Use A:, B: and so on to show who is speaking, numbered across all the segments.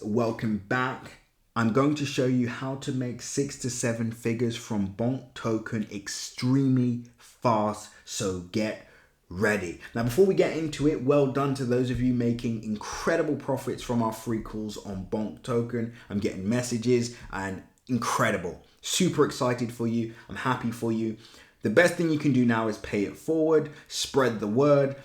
A: Welcome back. I'm going to show you how to make 6 to 7 figures from Bonk token extremely fast, so get ready. Now before we get into it, well done to those of you making incredible profits from our free calls on Bonk token. I'm getting messages and incredible. Super excited for you. I'm happy for you. The best thing you can do now is pay it forward, spread the word,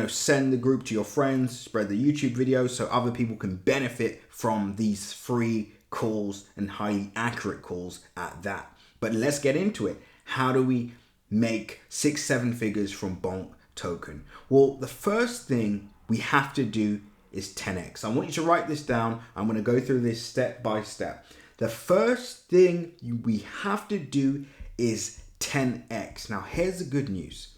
A: send the group to your friends, spread the YouTube videos so other people can benefit from these free calls and highly accurate calls at that. But let's get into it. How do we make 6, 7 figures from Bonk token? Well, the first thing we have to do is 10x. I want you to write this down. I'm going to go through this step by step. The first thing we have to do is 10x. Now here's the good news.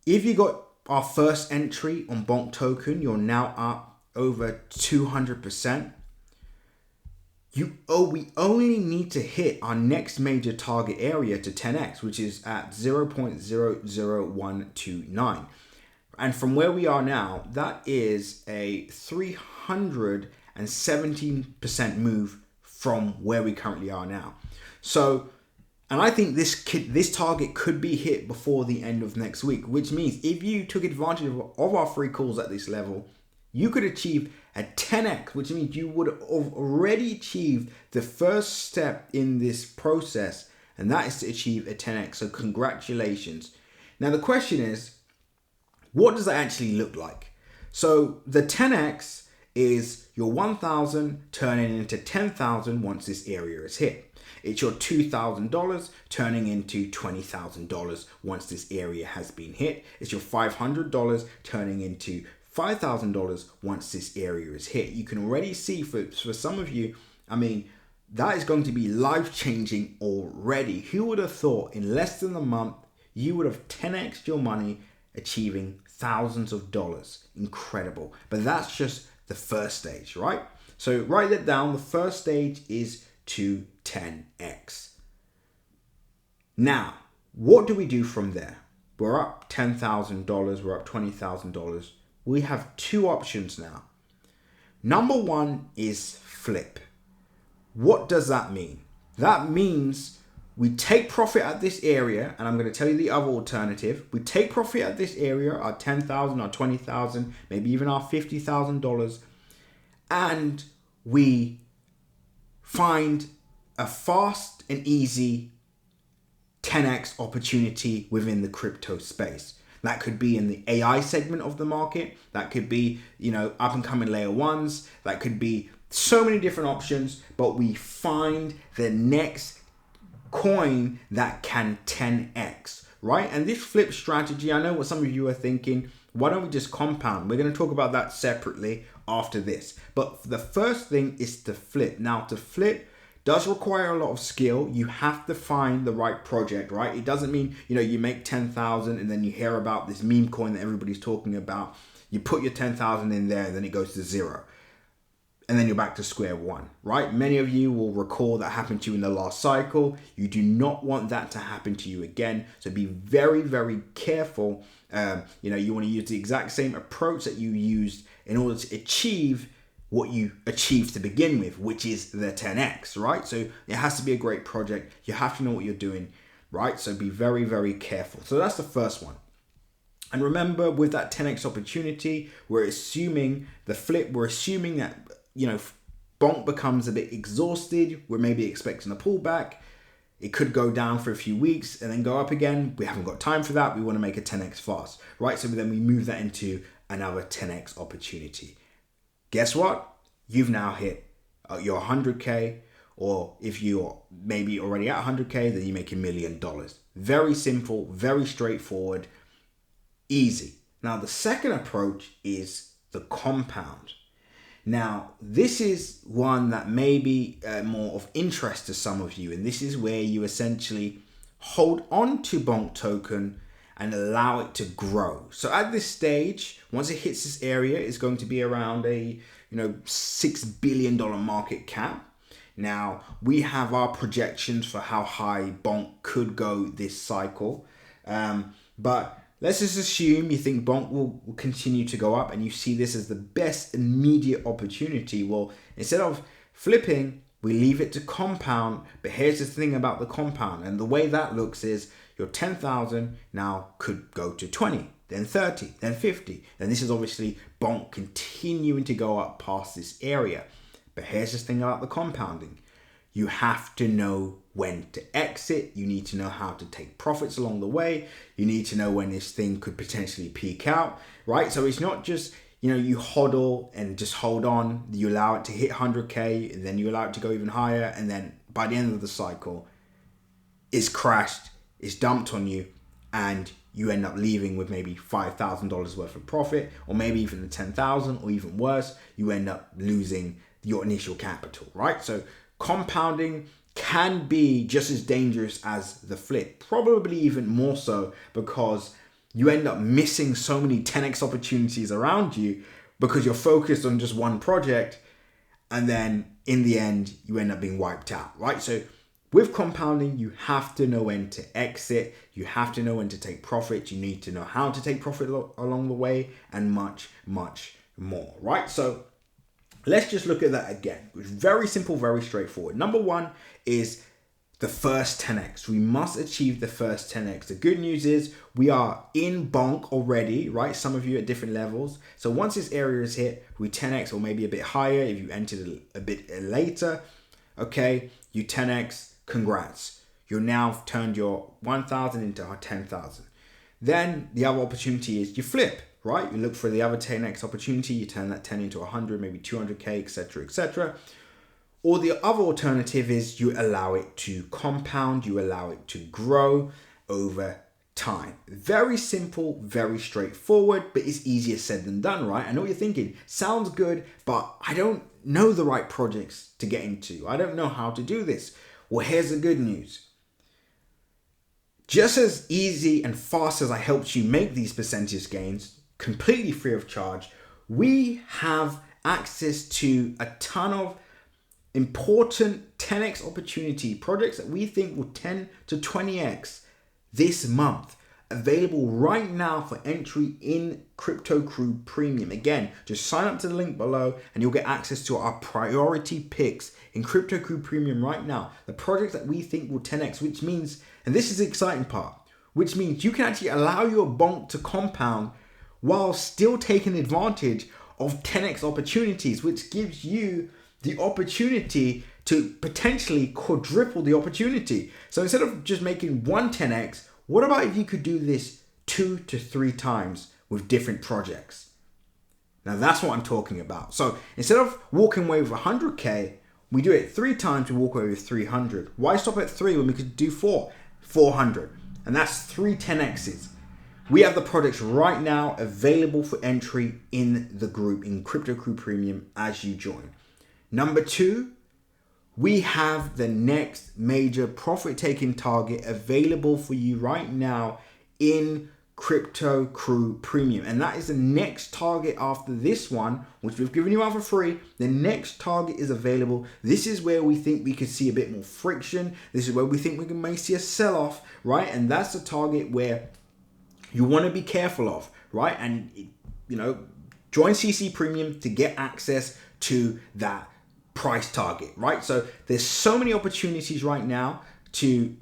A: If you got our first entry on Bonk token, you're now up over 200%. We only need to hit our next major target area to 10x, which is at 0.00129. And from where we are now, that is a 317% move from where we currently are now. So, and I think this target could be hit before the end of next week, which means if you took advantage of our free calls at this level, you could achieve a 10x, which means you would have already achieved the first step in this process, and that is to achieve a 10x. So congratulations. Now the question is, what does that actually look like? So the 10x is your 1,000 turning into 10,000 once this area is hit. It's your $2,000 turning into $20,000 once this area has been hit. It's your $500 turning into $5,000 once this area is hit. You can already see for some of you, that is going to be life-changing already. Who would have thought in less than a month, you would have 10x'd your money, achieving thousands of dollars? Incredible. But that's just the first stage, right? So write that down. The first stage is to 10x. Now, what do we do from there? We're up $10,000, we're up $20,000. We have two options now. Number one is flip. What does that mean? That means we take profit at this area, and I'm going to tell you the other alternative. We take profit at this area, our $10,000, our $20,000, maybe even our $50,000, and we find a fast and easy 10x opportunity within the crypto space. That could be in the AI segment of the market. That could be, up and coming layer ones. That could be so many different options, but we find the next coin that can 10x, right? And this flip strategy, I know what some of you are thinking, why don't we just compound? We're going to talk about that separately after this. But the first thing is to flip. Now, to flip does require a lot of skill. You have to find the right project, right? It doesn't mean, you make 10,000 and then you hear about this meme coin that everybody's talking about. You put your 10,000 in there and then it goes to zero. And then you're back to square one, right? Many of you will recall that happened to you in the last cycle. You do not want that to happen to you again. So be very, very careful. You want to use the exact same approach that you used in order to achieve what you achieved to begin with, which is the 10x, right? So it has to be a great project. You have to know what you're doing, right? So be very, very careful. So that's the first one. And remember, with that 10x opportunity, we're assuming the flip, we're assuming that, Bonk becomes a bit exhausted. We're maybe expecting a pullback. It could go down for a few weeks and then go up again. We haven't got time for that. We want to make a 10x fast, right? So then we move that into another 10x opportunity. Guess what? You've now hit your 100K, or if you're maybe already at 100K, then you make $1 million. Very simple, very straightforward, easy. Now, the second approach is the compound. Now, this is one that may be more of interest to some of you, and this is where you essentially hold on to Bonk token and allow it to grow. So at this stage, once it hits this area, it's going to be around a $6 billion market cap. Now, we have our projections for how high Bonk could go this cycle, but let's just assume you think Bonk will continue to go up and you see this as the best immediate opportunity. Well, instead of flipping, we leave it to compound. But here's the thing about the compound. And the way that looks is your 10,000 now could go to 20, then 30, then 50. And this is obviously Bonk continuing to go up past this area. But here's the thing about the compounding. You have to know when to exit. You need to know how to take profits along the way. You need to know when this thing could potentially peak out, right? So it's not just, you hodl and just hold on. You allow it to hit 100K, and then you allow it to go even higher. And then by the end of the cycle, it's crashed, it's dumped on you, and you end up leaving with maybe $5,000 worth of profit, or maybe even the 10,000, or even worse, you end up losing your initial capital, right? So compounding can be just as dangerous as the flip, probably even more so, because you end up missing so many 10x opportunities around you because you're focused on just one project, and then in the end you end up being wiped out, right? So with compounding, you have to know when to exit, you have to know when to take profit, you need to know how to take profit along the way, and much, much more, right? So let's just look at that again. It's very simple, very straightforward. Number one is the first 10x. We must achieve the first 10x. The good news is we are in Bonk already, right? Some of you at different levels. So once this area is hit, we 10x or maybe a bit higher if you entered a bit later. Okay, you 10x, congrats. You're now turned your 1,000 into 10,000. Then the other opportunity is you flip, right? You look for the other 10x opportunity, you turn that 10 into 100, maybe 200K, etc., etc. Or the other alternative is you allow it to compound, you allow it to grow over time. Very simple, very straightforward, but it's easier said than done, right? I know what you're thinking. Sounds good, but I don't know the right projects to get into. I don't know how to do this. Well, here's the good news. Just as easy and fast as I helped you make these percentage gains, completely free of charge, we have access to a ton of important 10x opportunity projects that we think will 10 to 20x this month, available right now for entry in Crypto Crew Premium. Again, just sign up to the link below and you'll get access to our priority picks in Crypto Crew Premium right now. The projects that we think will 10x, which means, and this is the exciting part, which means you can actually allow your bonk to compound while still taking advantage of 10x opportunities, which gives you the opportunity to potentially quadruple the opportunity. So instead of just making one 10x, what about if you could do this 2 to 3 times with different projects? Now that's what I'm talking about. So instead of walking away with 100K, we do it 3 times, we walk away with 300. Why stop at 3 when we could do 400? And that's 3 10x's. We have the projects right now available for entry in the group, in Crypto Crew Premium, as you join. Number 2, we have the next major profit-taking target available for you right now in Crypto Crew Premium. And that is the next target after this one, which we've given you out for free. The next target is available. This is where we think we could see a bit more friction. This is where we think we may see a sell-off, right? And that's the target where you want to be careful of, right? And, join CC Premium to get access to that price target, right? So there's so many opportunities right now to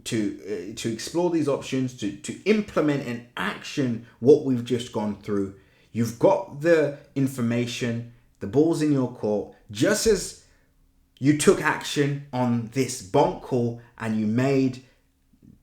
A: explore these options, to implement and action what we've just gone through. You've got the information, the ball's in your court. Just as you took action on this bonk call and you made,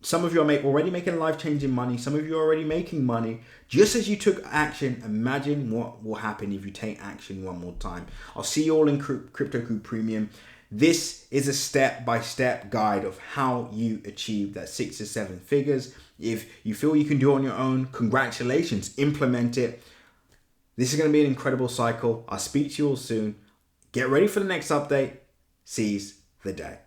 A: some of you are already making life-changing money, some of you are already making money. Just as you took action, imagine what will happen if you take action one more time. I'll see you all in Crypto Crew Premium. This is a step-by-step guide of how you achieve that 6 to 7 figures. If you feel you can do it on your own, congratulations, implement it. This is going to be an incredible cycle. I'll speak to you all soon. Get ready for the next update. Seize the day.